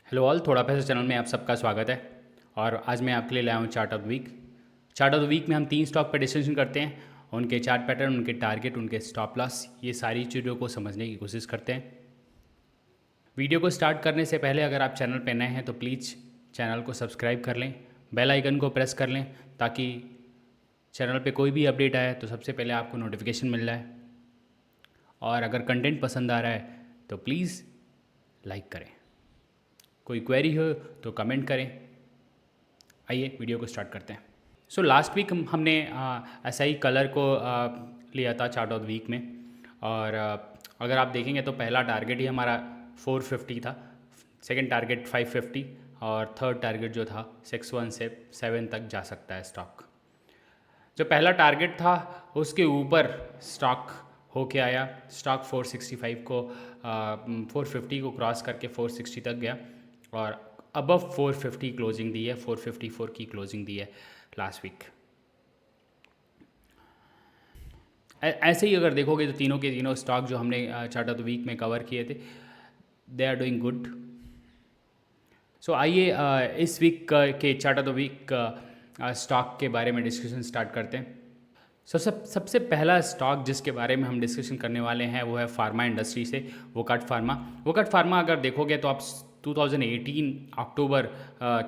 Hello all, थोड़ा पैसा channel में आप सबका स्वागत है। और आज मैं आपके लिए लाया हूँ chart of the week. Chart of the week में हम 3 स्टॉक पर डिस्कशन करते हैं, उनके चार्ट पैटर्न, उनके टारगेट, उनके स्टॉप लॉस, ये सारी चीज़ों को समझने की कोशिश करते हैं। वीडियो को स्टार्ट करने से पहले अगर आप चैनल पर नए हैं तो प्लीज़ चैनल को सब्सक्राइब कर लें, बेल आइकन को प्रेस कर लें ताकि चैनल पे कोई भी अपडेट आए तो सबसे पहले आपको नोटिफिकेशन मिल जाए। और अगर कंटेंट पसंद आ रहा है तो प्लीज़ लाइक करें, कोई क्वेरी हो तो कमेंट करें। आइए वीडियो को स्टार्ट करते हैं। सो लास्ट वीक हमने ऐसा ही कलर को लिया था चार्ट ऑफ द वीक में। और अगर आप देखेंगे तो पहला टारगेट ही हमारा 450 था, सेकंड टारगेट 550 और थर्ड टारगेट जो था 61 से 7 तक जा सकता है स्टॉक। जो पहला टारगेट था उसके ऊपर स्टॉक होके आया। स्टॉक 465 को 450 को क्रॉस करके 460 तक गया और अबव 450 क्लोजिंग दी है, 454 की क्लोजिंग दी है लास्ट वीक। ऐसे ही अगर देखोगे तो तीनों के तीनों स्टॉक जो हमने चार्ट ऑफ द वीक में कवर किए थे, they are doing good. So आइए इस वीक के chart of the week stock के बारे में डिस्कशन स्टार्ट करते हैं। सबसे पहला स्टॉक जिसके बारे में हम डिस्कशन करने वाले हैं वो है फार्मा इंडस्ट्री से, वोकट फार्मा। वोकट फार्मा अगर देखोगे तो आप 2018 अक्टूबर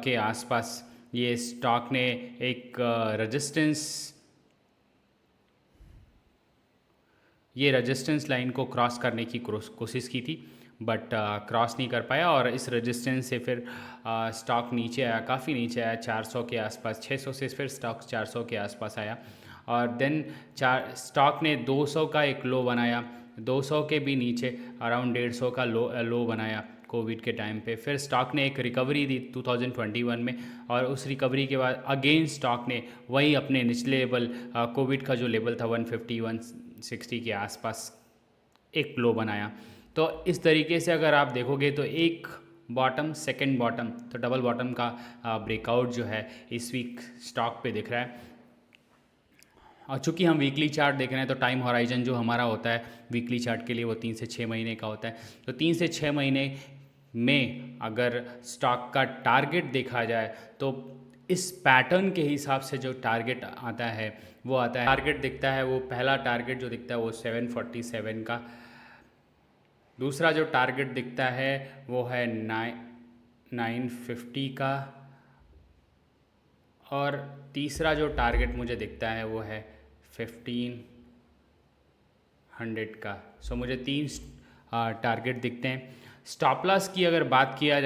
के आसपास ये स्टॉक ने एक रेजिस्टेंस लाइन को क्रॉस करने की कोशिश की थी, बट क्रॉस नहीं कर पाया और इस रेजिस्टेंस से फिर स्टॉक नीचे आया, काफ़ी नीचे आया, 400 के आसपास, 600 से फिर स्टॉक 400 के आसपास आया। और देन स्टॉक ने 200 का एक लो बनाया, 200 के भी नीचे अराउंड 150 का लो बनाया कोविड के टाइम पे। फिर स्टॉक ने एक रिकवरी दी 2021 में और उस रिकवरी के बाद अगेन स्टॉक ने वही अपने निचले लेवल, कोविड का जो लेवल था 150 160 के आसपास, एक लो बनाया। तो इस तरीके से अगर आप देखोगे तो एक बॉटम, सेकंड बॉटम, तो डबल बॉटम का ब्रेकआउट जो है इस वीक स्टॉक पे दिख रहा है। और चूँकि हम वीकली चार्ट देख रहे हैं तो टाइम होराइजन जो हमारा होता है वीकली चार्ट के लिए वो 3 से 6 महीने का होता है। तो 3 से 6 महीने में अगर स्टॉक का टारगेट देखा जाए तो इस पैटर्न के हिसाब से जो टारगेट आता है वो आता है, टारगेट दिखता है, वो पहला टारगेट जो दिखता है वो 747 का, दूसरा जो टारगेट दिखता है वो है 950 का, और तीसरा जो टारगेट मुझे दिखता है वो है 1500 का। सो मुझे 3 टारगेट दिखते हैं। स्टॉप लॉस की अगर बात किया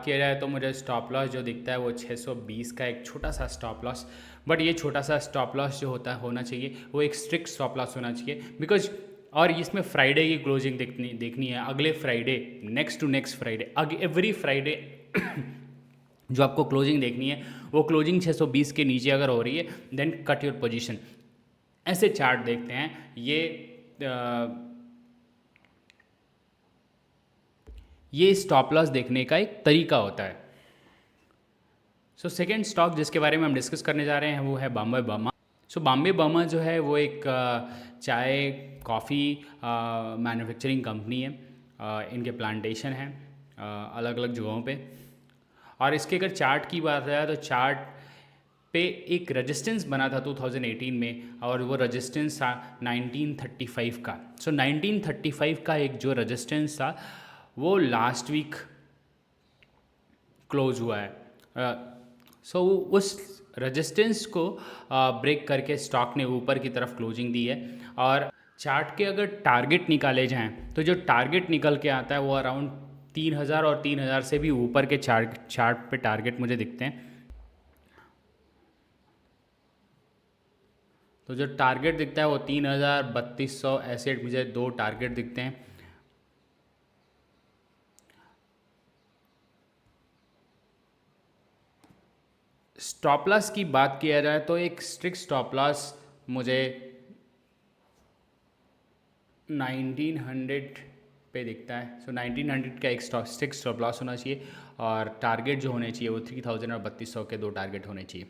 जाए तो मुझे स्टॉप लॉस जो दिखता है वो 620 का एक छोटा सा स्टॉप लॉस। बट ये छोटा सा स्टॉप लॉस जो होना चाहिए वो एक स्ट्रिक्ट स्टॉप लॉस होना चाहिए, बिकॉज और इसमें फ्राइडे की क्लोजिंग देखनी है, अगले Friday, next to next Friday, every Friday जो आपको क्लोजिंग देखनी है वो क्लोजिंग 620 के नीचे अगर हो रही है देन कट योर पोजीशन। ऐसे चार्ट देखते हैं, ये स्टॉप लॉस देखने का एक तरीका होता है। सो सेकेंड स्टॉक जिसके बारे में हम डिस्कस करने जा रहे हैं वो है बॉम्बे बर्मा। सो बॉम्बे बर्मा जो है वो एक चाय कॉफ़ी मैन्युफैक्चरिंग कंपनी है। इनके प्लांटेशन हैं अलग अलग जगहों पे। और इसके अगर चार्ट की बात है तो चार्ट पे एक रेजिस्टेंस बना था 2018 में और वो रेजिस्टेंस था 1935 का। सो 1935 का एक जो रेजिस्टेंस था वो लास्ट वीक क्लोज हुआ है। सो उस रेजिस्टेंस को ब्रेक करके स्टॉक ने ऊपर की तरफ क्लोजिंग दी है। और चार्ट के अगर टारगेट निकाले जाएं तो जो टारगेट निकल के आता है वो अराउंड 3000 और 3000 से भी ऊपर के चार्ट पे टारगेट मुझे दिखते हैं। तो जो टारगेट दिखता है वो 3000, 3200, ऐसे मुझे 2 टारगेट दिखते हैं। स्टॉप लॉस की बात किया जाए तो एक स्ट्रिक्ट स्टॉप लॉस मुझे 1900 पे दिखता है। सो 1900 का एक स्ट्रिक्ट स्टॉप लॉस होना चाहिए और टारगेट जो होने चाहिए वो 3000 और 3200 के 2 टारगेट होने चाहिए।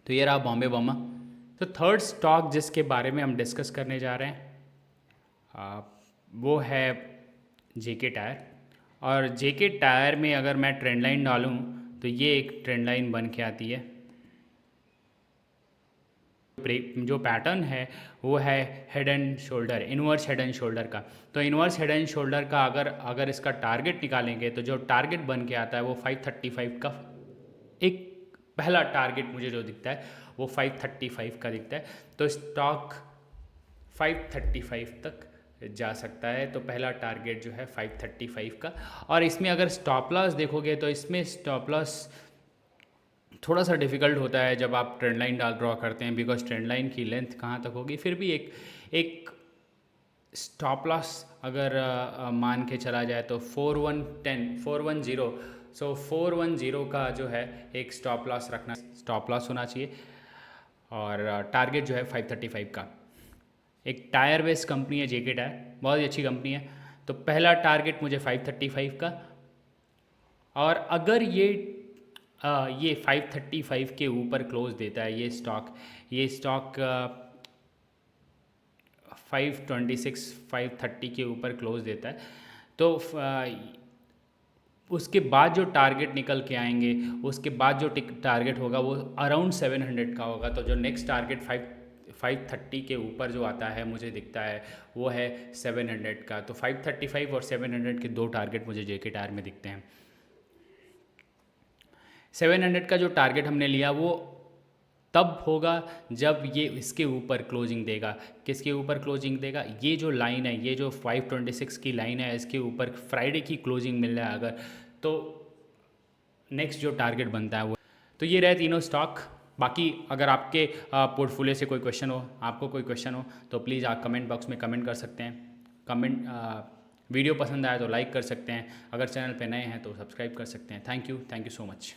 तो ये रहा बॉम्बे बर्मा। तो थर्ड स्टॉक जिसके बारे में हम डिस्कस करने जा रहे हैं वो है जेके टायर। और जेके टायर में अगर मैं ट्रेंड लाइन डालूँ तो ये एक ट्रेंड लाइन बन के आती है। जो पैटर्न है वो है head and shoulder, inverse head and shoulder का। तो इन्वर्स हेड एंड शोल्डर का अगर इसका टारगेट निकालेंगे तो जो टारगेट बन के आता है वो 535 का, एक पहला टारगेट मुझे जो दिखता है वो 535 का दिखता है। तो स्टॉक 535 तक जा सकता है। तो पहला टारगेट जो है 535 का। और इसमें अगर स्टॉप लॉस देखोगे तो इसमें स्टॉप लॉस थोड़ा सा डिफ़िकल्ट होता है जब आप ट्रेंड लाइन ड्रॉ करते हैं, बिकॉज ट्रेंड लाइन की लेंथ कहाँ तक होगी। फिर भी एक स्टॉप लॉस अगर मान के चला जाए तो 410 सो 410 का जो है एक स्टॉप लॉस होना चाहिए। और टारगेट जो है 535 का। एक टायर बेस्ड कंपनी है जेके टायर, बहुत ही अच्छी कंपनी है। तो पहला टारगेट मुझे 535 का। और अगर ये 535 के ऊपर क्लोज देता है ये स्टॉक 526 530 के ऊपर क्लोज देता है तो उसके बाद जो टारगेट निकल के आएंगे, उसके बाद जो टारगेट होगा वो अराउंड 700 का होगा। तो जो नेक्स्ट टारगेट 530 के ऊपर जो आता है मुझे दिखता है वो है 700 का। तो 535 और 700 के दो टारगेट मुझे जेके टायर में दिखते हैं। 700 का जो टारगेट हमने लिया वो तब होगा जब ये इसके ऊपर क्लोजिंग देगा। किसके ऊपर क्लोजिंग देगा? ये जो लाइन है, ये जो 526 की लाइन है, इसके ऊपर फ्राइडे की क्लोजिंग मिल रहा है अगर, तो नेक्स्ट जो टारगेट बनता है वो। तो ये रहे तीनों स्टॉक। बाकी अगर आपके पोर्टफोलियो से कोई क्वेश्चन हो, आपको कोई क्वेश्चन हो तो प्लीज़ आप कमेंट बॉक्स में कमेंट कर सकते हैं। वीडियो पसंद आया तो लाइक कर सकते हैं। अगर चैनल पे नए हैं तो सब्सक्राइब कर सकते हैं। Thank you so much.